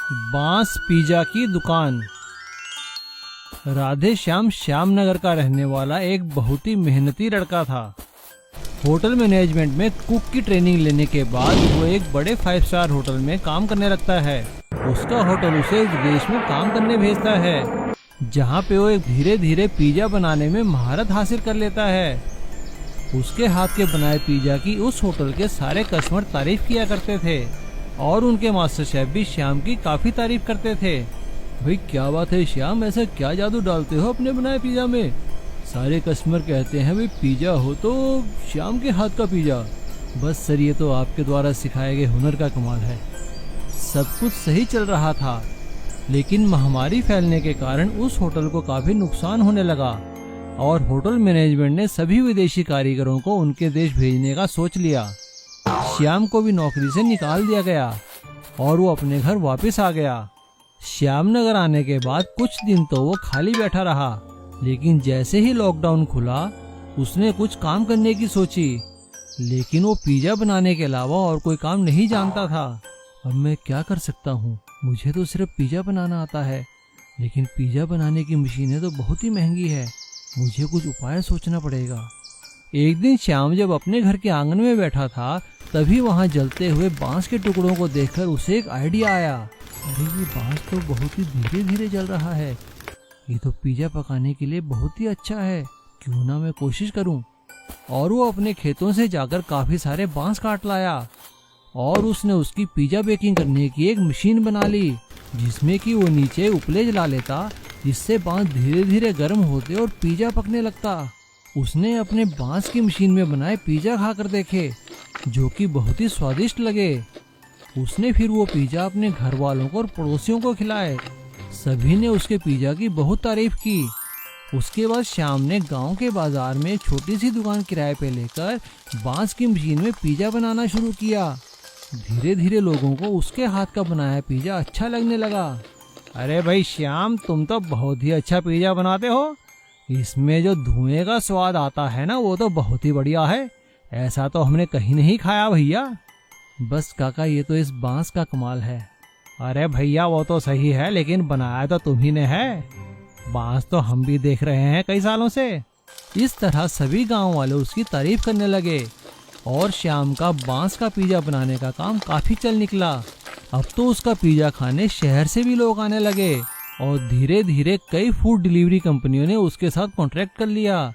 बांस पिज्जा की दुकान। राधे श्याम श्यामनगर का रहने वाला एक बहुत ही मेहनती लड़का था। होटल मैनेजमेंट में कुक की ट्रेनिंग लेने के बाद वो एक बड़े 5 स्टार होटल में काम करने लगता है। उसका होटल उसे विदेश में काम करने भेजता है, जहाँ पे वो धीरे धीरे पिज्जा बनाने में महारत हासिल कर लेता है। उसके हाथ के बनाए पिज्जा की उस होटल के सारे कस्टमर तारीफ किया करते थे और उनके मास्टर शेफ भी श्याम की काफी तारीफ करते थे। भाई क्या बात है श्याम, ऐसा क्या जादू डालते हो अपने बनाए पिज्जा में? सारे कस्टमर कहते हैं भाई पिज्जा हो तो श्याम के हाथ का पिज्जा। बस सर, ये तो आपके द्वारा सिखाए गए हुनर का कमाल है। सब कुछ सही चल रहा था, लेकिन महामारी फैलने के कारण उस होटल को काफी नुकसान होने लगा और होटल मैनेजमेंट ने सभी विदेशी कारीगरों को उनके देश भेजने का सोच लिया। श्याम को भी नौकरी से निकाल दिया गया और वो अपने घर वापस आ गया। श्यामनगर आने के बाद कुछ दिन तो वो खाली बैठा रहा, लेकिन जैसे ही लॉकडाउन खुला उसने कुछ काम करने की सोची। लेकिन वो पिज्जा बनाने के अलावा और कोई काम नहीं जानता था। अब मैं क्या कर सकता हूँ? मुझे तो सिर्फ पिज्जा बनाना आता है, लेकिन पिज्जा बनाने की मशीनें तो बहुत ही महंगी है। मुझे कुछ उपाय सोचना पड़ेगा। एक दिन श्याम जब अपने घर के आंगन में बैठा था, तभी वहाँ जलते हुए बांस के टुकड़ों को देखकर उसे एक आइडिया आया। अरे ये बांस तो बहुत ही धीरे धीरे जल रहा है, ये तो पिज्जा पकाने के लिए बहुत ही अच्छा है। क्यों ना मैं कोशिश करूं। और वो अपने खेतों से जाकर काफी सारे बांस काट लाया और उसने उसकी पिज्जा बेकिंग करने की एक मशीन बना ली, जिसमें कि वो नीचे उपले जला लेता, जिससे बांस धीरे धीरे गर्म होते और पिज्जा पकने लगता। उसने अपने बांस की मशीन में बनाए पिज्जा खाकर देखे, जो कि बहुत ही स्वादिष्ट लगे। उसने फिर वो पिज्जा अपने घर वालों को और पड़ोसियों को खिलाए। सभी ने उसके पिज्जा की बहुत तारीफ की। उसके बाद श्याम ने गांव के बाजार में एक छोटी सी दुकान किराए पे लेकर बांस की मशीन में पिज्जा बनाना शुरू किया। धीरे धीरे लोगों को उसके हाथ का बनाया पिज्जा अच्छा लगने लगा। अरे भाई श्याम, तुम तो बहुत ही अच्छा पिज्जा बनाते हो। इसमें जो धुएं का स्वाद आता है ना, वो तो बहुत ही बढ़िया है। ऐसा तो हमने कहीं नहीं खाया भैया। बस काका, ये तो इस बांस का कमाल है। अरे भैया वो तो सही है, लेकिन बनाया तो तुम्ही ने है। बांस तो हम भी देख रहे हैं कई सालों से। इस तरह सभी गांव वाले उसकी तारीफ करने लगे और श्याम का बांस का पिज्जा बनाने का काम काफी चल निकला। अब तो उसका पिज्जा खाने शहर से भी लोग आने लगे और धीरे धीरे कई फूड डिलीवरी कंपनियों ने उसके साथ कॉन्ट्रैक्ट कर लिया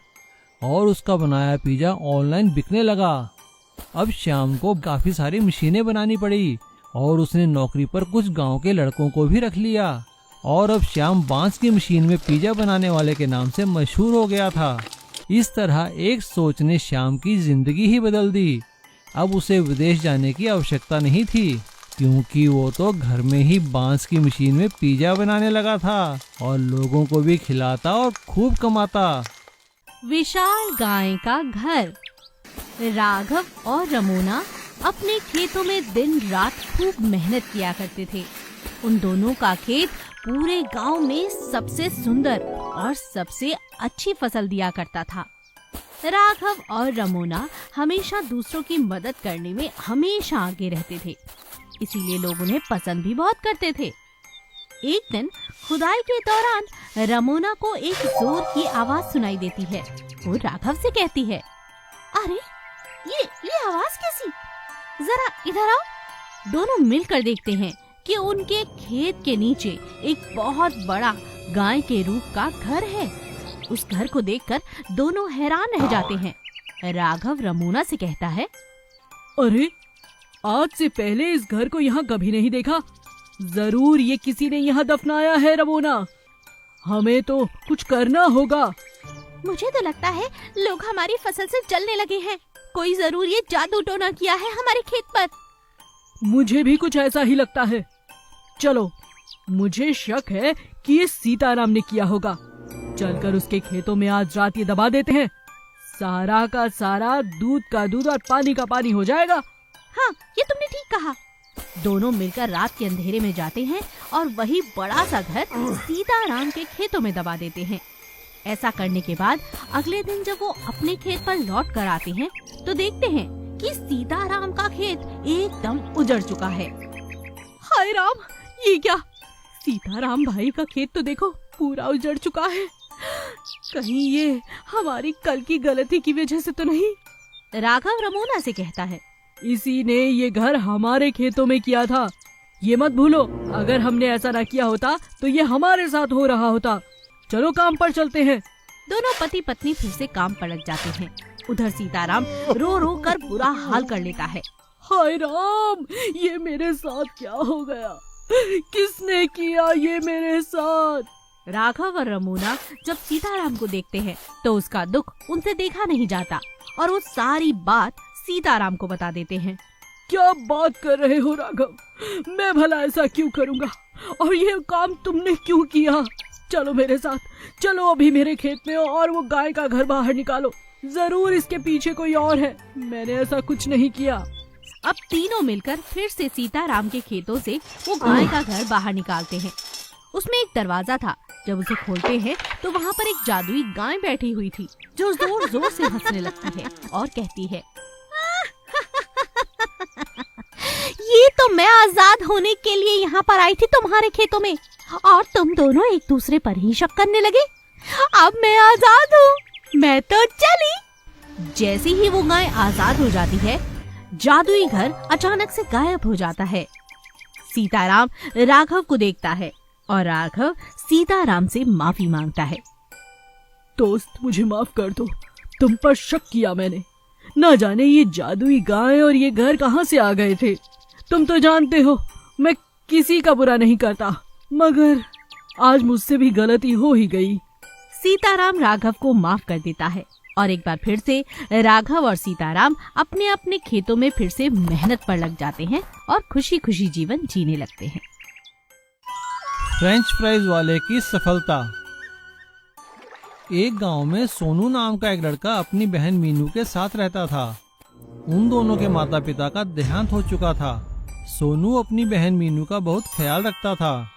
और उसका बनाया पिज्जा ऑनलाइन बिकने लगा। अब श्याम को काफी सारी मशीनें बनानी पड़ी और उसने नौकरी पर कुछ गांव के लड़कों को भी रख लिया और अब श्याम बांस की मशीन में पिज्जा बनाने वाले के नाम से मशहूर हो गया था। इस तरह एक सोच ने श्याम की जिंदगी ही बदल दी। अब उसे विदेश जाने की आवश्यकता नहीं थी, क्योंकि वो तो घर में ही बांस की मशीन में पिज्जा बनाने लगा था और लोगों को भी खिलाता और खूब कमाता। विशाल गाय का घर। राघव और रमोना अपने खेतों में दिन रात खूब मेहनत किया करते थे। उन दोनों का खेत पूरे गांव में सबसे सुंदर और सबसे अच्छी फसल दिया करता था। राघव और रमोना हमेशा दूसरों की मदद करने में हमेशा आगे रहते थे, इसीलिए लोग उन्हें पसंद भी बहुत करते थे। एक दिन खुदाई के दौरान रमोना को एक जोर की आवाज सुनाई देती है। वो राघव से कहती है, अरे ये आवाज कैसी? जरा इधर आओ। दोनों मिलकर देखते हैं कि उनके खेत के नीचे एक बहुत बड़ा गाय के रूप का घर है। उस घर को देखकर दोनों हैरान रह जाते हैं। राघव रमोना से कहता है, अरे आज से पहले इस घर को यहाँ कभी नहीं देखा। जरूर ये किसी ने यहाँ दफनाया है रमोना। हमें तो कुछ करना होगा। मुझे तो लगता है लोग हमारी फसल से जलने लगे हैं। कोई जरूर ये जादू टोना किया है हमारे खेत पर। मुझे भी कुछ ऐसा ही लगता है। चलो, मुझे शक है कि ये सीताराम ने किया होगा। चलकर उसके खेतों में आज रात ये दबा देते हैं। सारा का सारा दूध का दूध और पानी का पानी हो जाएगा। हाँ, ये तुमने ठीक कहा। दोनों मिलकर रात के अंधेरे में जाते हैं और वही बड़ा सा घर सीताराम के खेतों में दबा देते हैं। ऐसा करने के बाद अगले दिन जब वो अपने खेत पर लौट कर आते हैं तो देखते हैं कि सीताराम का खेत एकदम उजड़ चुका है। हाय राम, ये क्या? सीताराम भाई का खेत तो देखो पूरा उजड़ चुका है। कहीं ये हमारी कल की गलती की वजह से तो नहीं? राघव रमोना से कहता है। इसी ने ये घर हमारे खेतों में किया था, ये मत भूलो। अगर हमने ऐसा ना किया होता तो ये हमारे साथ हो रहा होता। चलो काम पर चलते हैं। दोनों पति पत्नी फिर से काम पर लग जाते हैं। उधर सीताराम रो रो कर बुरा हाल कर लेता है। हाय राम, ये मेरे साथ क्या हो गया? किसने किया ये मेरे साथ? राघव और रमोना जब सीताराम को देखते हैं तो उसका दुख उनसे देखा नहीं जाता और वो सारी बात सीताराम को बता देते हैं। क्या बात कर रहे हो राघव? मैं भला ऐसा क्यों करूँगा? और ये काम तुमने क्यों किया? चलो मेरे साथ, चलो अभी मेरे खेत में और वो गाय का घर बाहर निकालो। जरूर इसके पीछे कोई और है, मैंने ऐसा कुछ नहीं किया। अब तीनों मिलकर फिर से सीताराम के खेतों से वो गाय का घर बाहर निकालते हैं। उसमें एक दरवाजा था। जब उसे खोलते हैं तो वहाँ पर एक जादुई गाय बैठी हुई थी जो जोर जोर से हंसने लगती है और कहती है, ये तो मैं आजाद होने के लिए यहाँ पर आई थी तुम्हारे खेतों में और तुम दोनों एक दूसरे पर ही शक करने लगे। अब मैं आजाद हूँ, मैं तो चली। जैसे ही वो गाय आजाद हो जाती है, जादुई घर अचानक से गायब हो जाता है। सीताराम राघव को देखता है और राघव सीताराम से माफी मांगता है। दोस्त, मुझे माफ कर दो, तुम पर शक किया मैंने। ना जाने ये जादुई गाय और ये घर कहाँ से आ गए थे। तुम तो जानते हो मैं किसी का बुरा नहीं करता, मगर आज मुझसे भी गलती हो ही गई। सीताराम राघव को माफ कर देता है और एक बार फिर से राघव और सीताराम अपने अपने खेतों में फिर से मेहनत पर लग जाते हैं और खुशी खुशी जीवन जीने लगते हैं। फ्रेंच फ्राइज वाले की सफलता। एक गांव में सोनू नाम का एक लड़का अपनी बहन मीनू के साथ रहता था। उन दोनों के माता पिता का देहांत हो चुका था। सोनू अपनी बहन मीनू का बहुत ख्याल रखता था।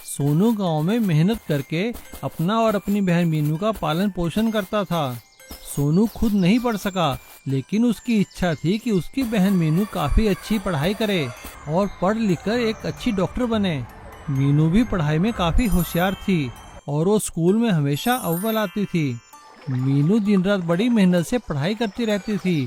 सोनू गांव में मेहनत करके अपना और अपनी बहन मीनू का पालन पोषण करता था। सोनू खुद नहीं पढ़ सका, लेकिन उसकी इच्छा थी कि उसकी बहन मीनू काफी अच्छी पढ़ाई करे और पढ़ लिखकर एक अच्छी डॉक्टर बने। मीनू भी पढ़ाई में काफी होशियार थी और वो स्कूल में हमेशा अव्वल आती थी। मीनू दिन रात बड़ी मेहनत से पढ़ाई करती रहती थी,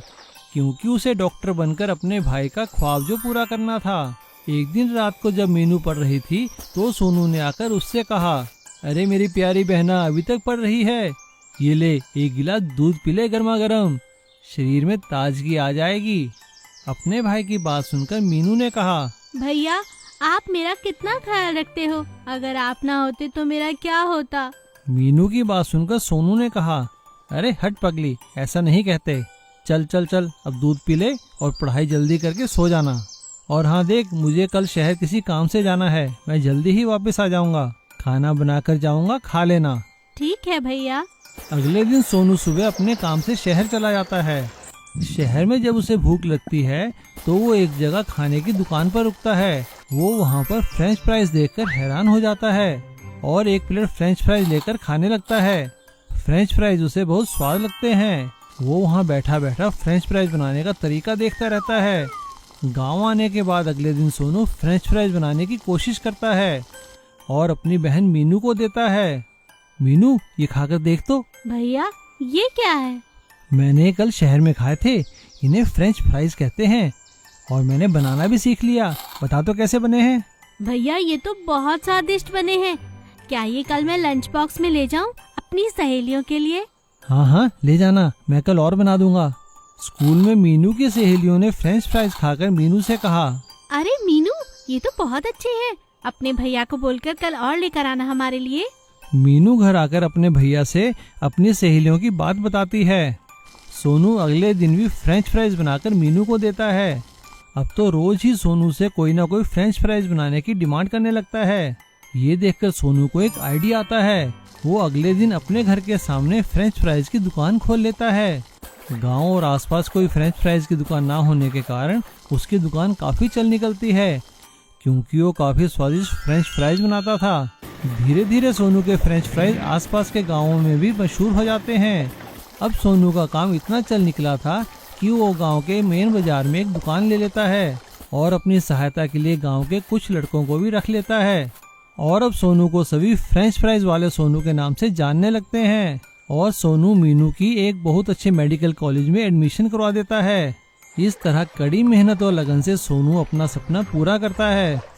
क्योंकि उसे डॉक्टर बनकर अपने भाई का ख्वाब जो पूरा करना था। एक दिन रात को जब मीनू पढ़ रही थी तो सोनू ने आकर उससे कहा, अरे मेरी प्यारी बहना, अभी तक पढ़ रही है? ये ले, एक गिलास दूध पी ले गर्मा गर्म, शरीर में ताजगी आ जाएगी। अपने भाई की बात सुनकर मीनू ने कहा, भैया आप मेरा कितना ख्याल रखते हो, अगर आप ना होते तो मेरा क्या होता। मीनू की बात सुनकर सोनू ने कहा, अरे हट पगली, ऐसा नहीं कहते। चल चल चल, अब दूध पी ले और पढ़ाई जल्दी करके सो जाना। और हाँ देख, मुझे कल शहर किसी काम से जाना है, मैं जल्दी ही वापस आ जाऊंगा। खाना बनाकर जाऊंगा, खा लेना। ठीक है भैया। अगले दिन सोनू सुबह अपने काम से शहर चला जाता है। शहर में जब उसे भूख लगती है तो वो एक जगह खाने की दुकान पर रुकता है। वो वहाँ पर फ्रेंच फ्राइज देखकर हैरान हो जाता है और एक प्लेट फ्रेंच फ्राइज लेकर खाने लगता है। फ्रेंच फ्राइज उसे बहुत स्वाद लगते हैं। वो वहाँ बैठा बैठा फ्रेंच फ्राइज बनाने का तरीका देखता रहता है। गांव आने के बाद अगले दिन सोनू फ्रेंच फ्राइज बनाने की कोशिश करता है और अपनी बहन मीनू को देता है। मीनू, ये खाकर देख तो। भैया ये क्या है? मैंने कल शहर में खाए थे, इन्हें फ्रेंच फ्राइज कहते हैं और मैंने बनाना भी सीख लिया। बता तो कैसे बने हैं? भैया ये तो बहुत स्वादिष्ट बने हैं। क्या ये कल मैं लंच बॉक्स में ले जाऊं अपनी सहेलियों के लिए? हाँ हाँ, ले जाना, मैं कल और बना दूंगा। स्कूल में मीनू की सहेलियों ने फ्रेंच फ्राइज खाकर मीनू से कहा, अरे मीनू ये तो बहुत अच्छे हैं, अपने भैया को बोलकर कल और लेकर आना हमारे लिए। मीनू घर आकर अपने भैया से अपनी सहेलियों की बात बताती है। सोनू अगले दिन भी फ्रेंच फ्राइज बनाकर मीनू को देता है। अब तो रोज ही सोनू से कोई ना कोई फ्रेंच फ्राइज बनाने की डिमांड करने लगता है। ये देखकर सोनू को एक आइडिया आता है। वो अगले दिन अपने घर के सामने फ्रेंच फ्राइज की दुकान खोल लेता है। गांव और आसपास कोई फ्रेंच फ्राइज की दुकान ना होने के कारण उसकी दुकान काफी चल निकलती है, क्योंकि वो काफी स्वादिष्ट फ्रेंच फ्राइज बनाता था। धीरे धीरे सोनू के फ्रेंच फ्राइज आसपास के गांवों में भी मशहूर हो जाते हैं। अब सोनू का काम इतना चल निकला था कि वो गांव के मेन बाजार में एक दुकान ले लेता है। और अपनी सहायता के लिए गांव के कुछ लड़कों को भी रख लेता है। और अब सोनू को सभी फ्रेंच फ्राइज वाले सोनू के नाम से जानने लगते हैं और सोनू मीनू की एक बहुत अच्छे मेडिकल कॉलेज में एडमिशन करवा देता है। इस तरह कड़ी मेहनत और लगन से सोनू अपना सपना पूरा करता है।